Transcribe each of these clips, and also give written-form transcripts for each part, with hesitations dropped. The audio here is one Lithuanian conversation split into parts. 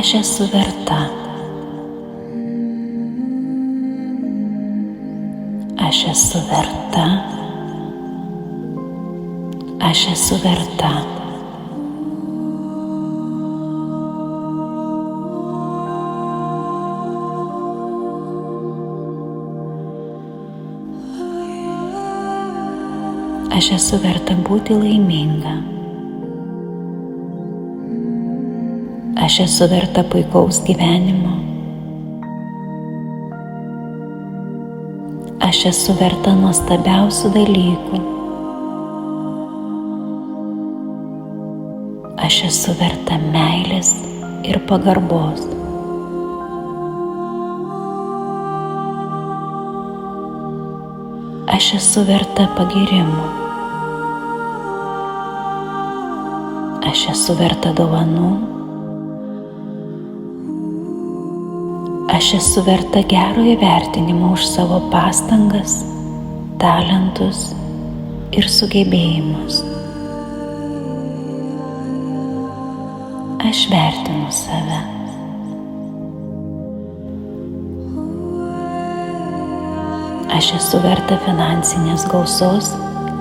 Aš esu verta. Aš esu verta. Aš esu verta. Aš esu verta būti laiminga. Aš esu verta puikaus gyvenimo. Aš esu verta nuostabiausių dalykų. Aš esu verta meilės ir pagarbos. Aš esu verta pagyrimų. Aš esu verta dovanų. Aš esu verta gero įvertinimo už savo pastangas, talentus ir sugebėjimus. Aš vertinu save. Aš esu verta finansinės gausos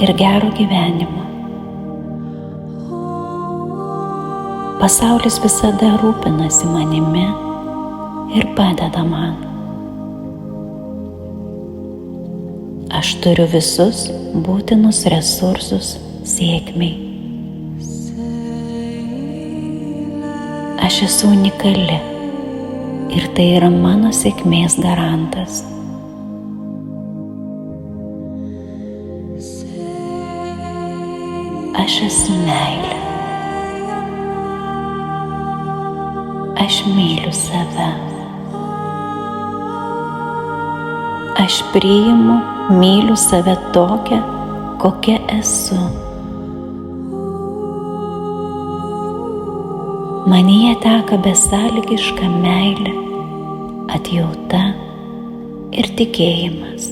ir gero gyvenimo. Pasaulis visada rūpinasi manimi ir padeda man. Aš turiu visus būtinus resursus sėkmei. Aš esu unikali ir tai yra mano sėkmės garantas. Aš esu meilė. Aš myliu save. Aš priimu, myliu save tokią, kokia esu. Manyje teka besąlygiška meilė, atjauta ir tikėjimas.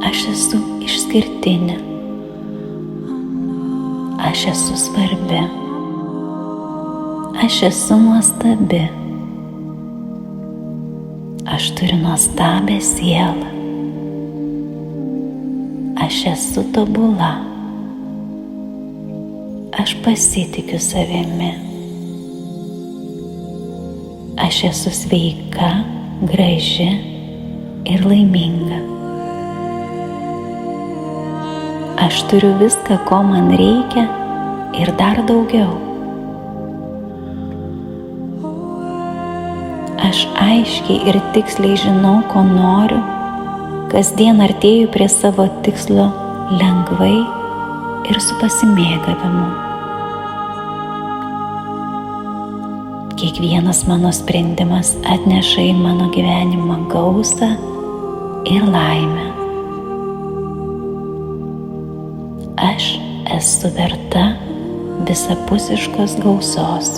Aš esu išskirtinė. Aš esu svarbi. Aš esu nuostabi. Aš turiu nuostabią sielą. Aš esu tobula. Aš pasitikiu savimi. Aš esu sveika, graži ir laiminga. Aš turiu viską, ko man reikia ir dar daugiau. Aš aiškiai ir tiksliai žinau, ko noriu, kasdien artėju prie savo tikslo lengvai ir su pasimėgavimu. Kiekvienas mano sprendimas atneša į mano gyvenimą gausą ir laimę. Aš esu verta visapusiškos gausos.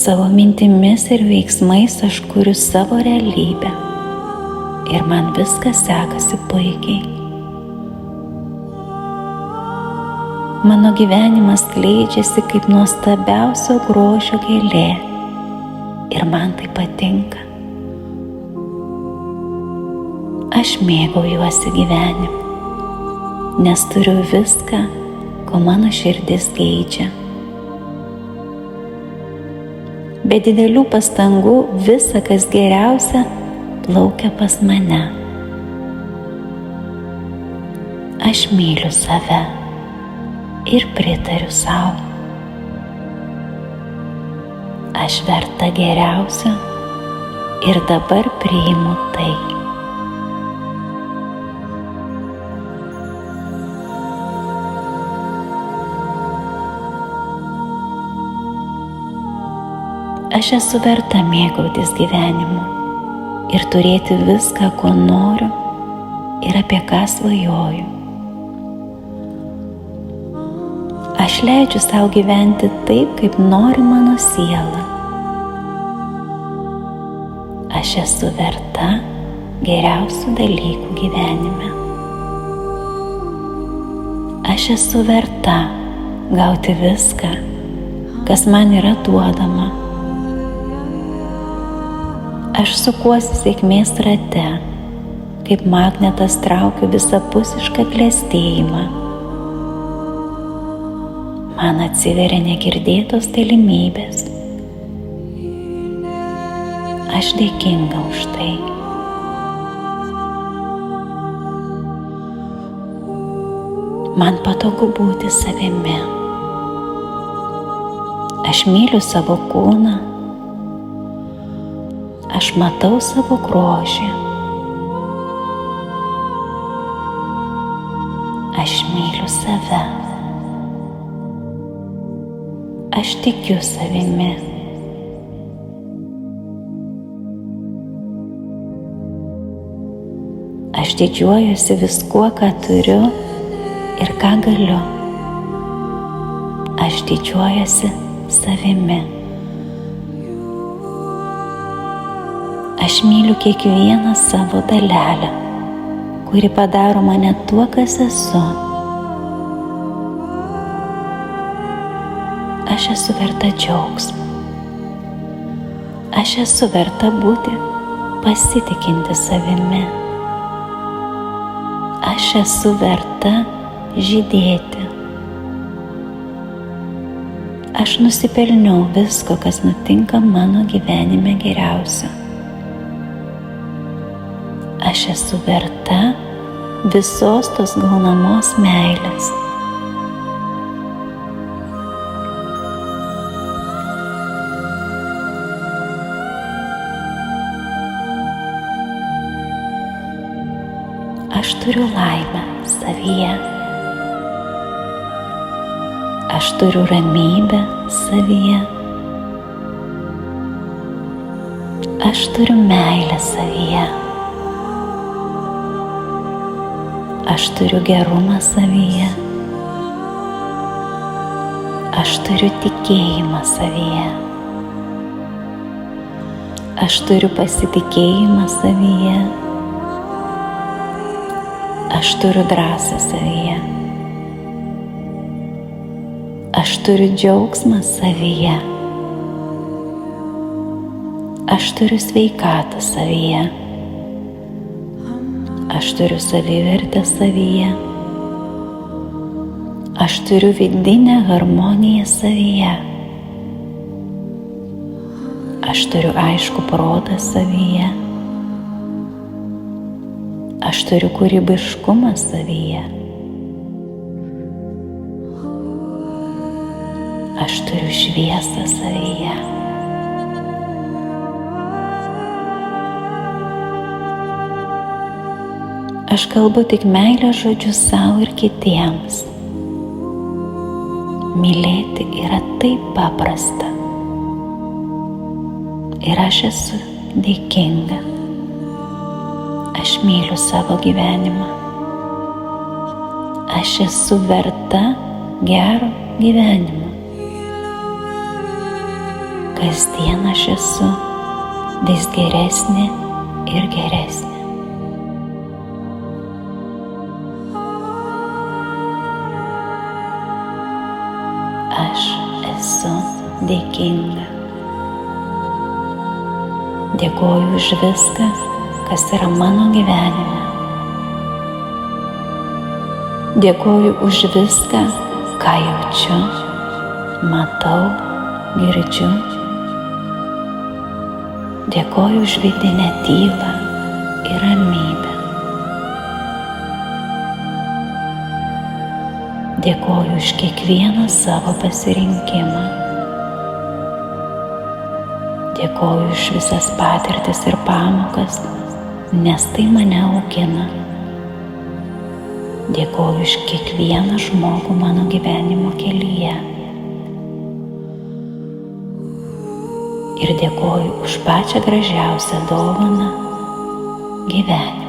Savo mintimis ir veiksmais aš kuriu savo realybę ir man viskas sekasi puikiai. Mano gyvenimas skleidžiasi kaip nuostabiausio grožio gėlė ir man tai patinka. Aš mėgaujuosi gyvenimu, nes turiu viską, ko mano širdis geidžia. Be didelių pastangų visa, kas geriausia, plaukia pas mane. Aš myliu save ir pritariu sau. Aš verta geriausio ir dabar priimu tai. Aš esu verta mėgautis gyvenimu ir turėti viską, ko noriu ir apie ką svajoju. Aš leidžiu sau gyventi taip, kaip nori mano siela. Aš esu verta geriausių dalykų gyvenime. Aš esu verta gauti viską, kas man yra duodama. Aš sukuosi sėkmės rate, kaip magnetas traukiu visapusišką klestėjimą. Man atsiveria negirdėtos galimybės. Aš dėkinga už tai. Man patogu būti savimi. Aš myliu savo kūną. Aš matau savo grožį. Aš myliu save. Aš tikiu savimi. Aš didžiuojuosi viskuo, ką turiu ir ką galiu. Aš didžiuojuosi savimi. Aš myliu kiekvieną savo dalelę, kuri padaro mane tuo, kas esu. Aš esu verta džiaugsmo. Aš esu verta būti pasitikinti savimi. Aš esu verta žydėti. Aš nusipelniau visko, kas nutinka mano gyvenime geriausio. Aš esu verta visos tos gaunamos meilės. Aš turiu laimę savyje. Aš turiu ramybę savyje. Aš turiu meilę savyje. Aš turiu gerumą savyje. Aš turiu tikėjimą savyje. Aš turiu pasitikėjimą savyje. Aš turiu drąsą savyje. Aš turiu džiaugsmą savyje. Aš turiu sveikatą savyje. Aš turiu savivertę savyje. Aš turiu vidinę harmoniją savyje. Aš turiu aiškų protą savyje. Aš turiu kūrybiškumą savyje. Aš turiu šviesą savyje. Aš kalbu tik meilės žodžius savo ir kitiems. Mylėti yra taip paprasta. Ir aš esu dėkinga. Aš myliu savo gyvenimą. Aš esu verta gero gyvenimo. Kasdien aš esu vis geresnė ir geresnė. Aš esu dėkinga. Dėkoju už viską, kas yra mano gyvenime. Dėkoju už viską, ką jaučiu, matau, girdžiu. Dėkoju už vidinę tylą ir ramybę. Dėkoju už kiekvieną savo pasirinkimą. Dėkoju už visas patirtis ir pamokas, nes tai mane augina. Dėkoju už kiekvieną žmogų mano gyvenimo kelyje. Ir dėkoju už pačią gražiausią dovaną gyvenimą.